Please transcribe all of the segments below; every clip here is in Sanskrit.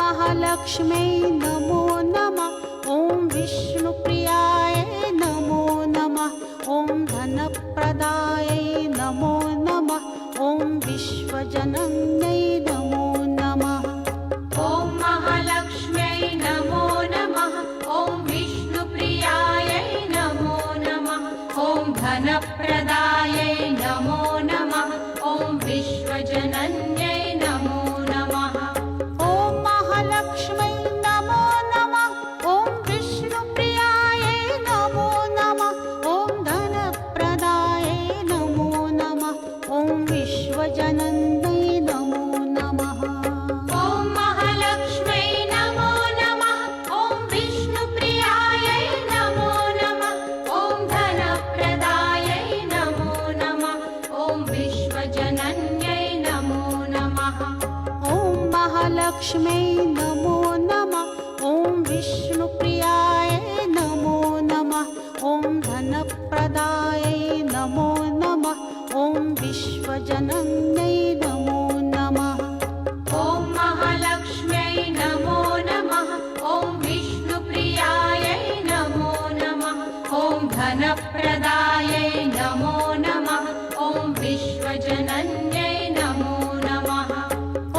महालक्ष्म्यै नमो नमः। ॐ विष्णुप्रियाय नमो नमः। ॐ धनप्रदायै नमो नमः। ॐ विश्वजनन्यै नमो नमः। ॐ महालक्ष्म्यै नमो नमः। ॐ विष्णुप्रियायै नमो नमः। ॐ धनप्रदायै नमो नमः। ॐ विश्वजनन्यै नमो नमः। ॐ महालक्ष्म्यै नमो नमः। ॐ विष्णुप्रियायै नमो नमः। ॐ धनप्रदायै नमो नमः। ॐ विश्वजनन्यै नमो नमः। ॐ महालक्ष्म्यै नमो नमः। ॐ विष्णुप्रियायै नमो नमः। ॐ धनप्रदायै नमो नमः। ॐ विश्वजनन्यै नमो नमः। ॐ महालक्ष्म्यै नमो नमः। ॐ विष्णुप्रियाय नमो नमः। ॐ धनप्रदायै नमो नमः। ॐ विश्वजनन्यै नमो नमः। ॐ महालक्ष्म्यै नमो नमः। ॐ विष्णुप्रियायै नमो नमः। ॐ धनप्रदायै नमो नमः। ॐ विश्वजनन्यै नमो नमः।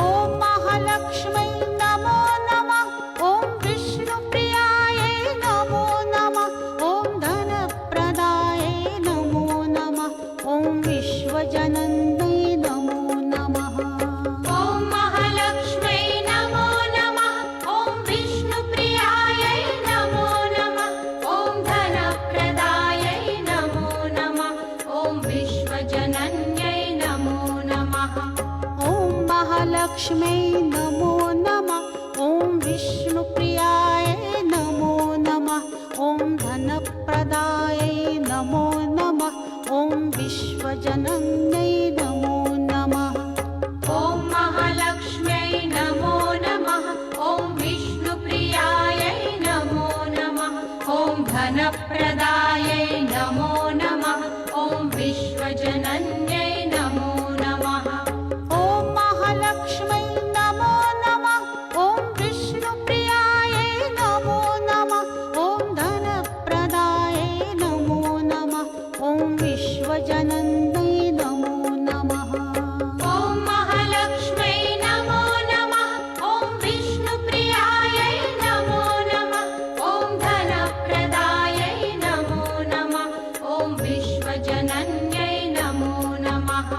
ॐ महालक्ष्म्यै नमो नमः। ॐ विष्णुप्रियायै नमो नमः। ॐ धनप्रदायै नमो नमः। ॐ विश्वजनन्यै नमो नमः। ॐ महालक्ष्म्यै नमो नमः। ॐ विष्णुप्रियायै नमो नमः। ॐ धनप्रदायै नमो नमः। ॐ विश्वजनन्यै नमो नमः। ॐ महालक्ष्म्यै नमो नमः। ॐ विष्णुप्रियाय नमो नमः। ॐ धनप्रदायै नमो नमः। ॐ विश्वजनन्यै नमो नमः। ॐ महालक्ष्म्यै नमो नमः। ॐ विष्णुप्रियायै नमो नमः। ॐ धनप्रदायै नमो नमः। ॐ विश्वजनन्यै नमो नमः। ॐ महालक्ष्म्यै नमो नमः। ॐ विष्णुप्रियायै नमो नमः। ॐ धनप्रदायै नमो नमः। ॐ विश्वजनन्यै नमो नमः। ॐ महालक्ष्म्यै नमो नमः। ॐ विष्णुप्रियायै नमो नमः। ॐ धनप्रदायै नमो नमः। ॐ विश्वजनन्यै नमो नमः।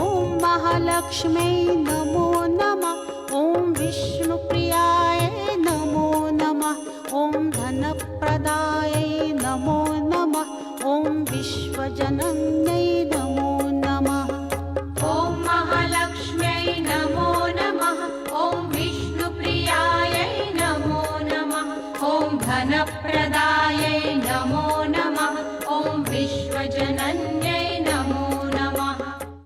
ॐ महालक्ष्म्यै नमो नमः। ॐ विष्णुप्रियाय नमो नमः। ॐ धनप्रदायै नमो नमः। ॐ विश्वजनन्यै नमो नमः। ॐ महालक्ष्म्यै नमो नमः। ॐ विष्णुप्रियायै नमो नमः। ॐ धनप्रदायै नमो नमः। ॐ विश्वजनन्यै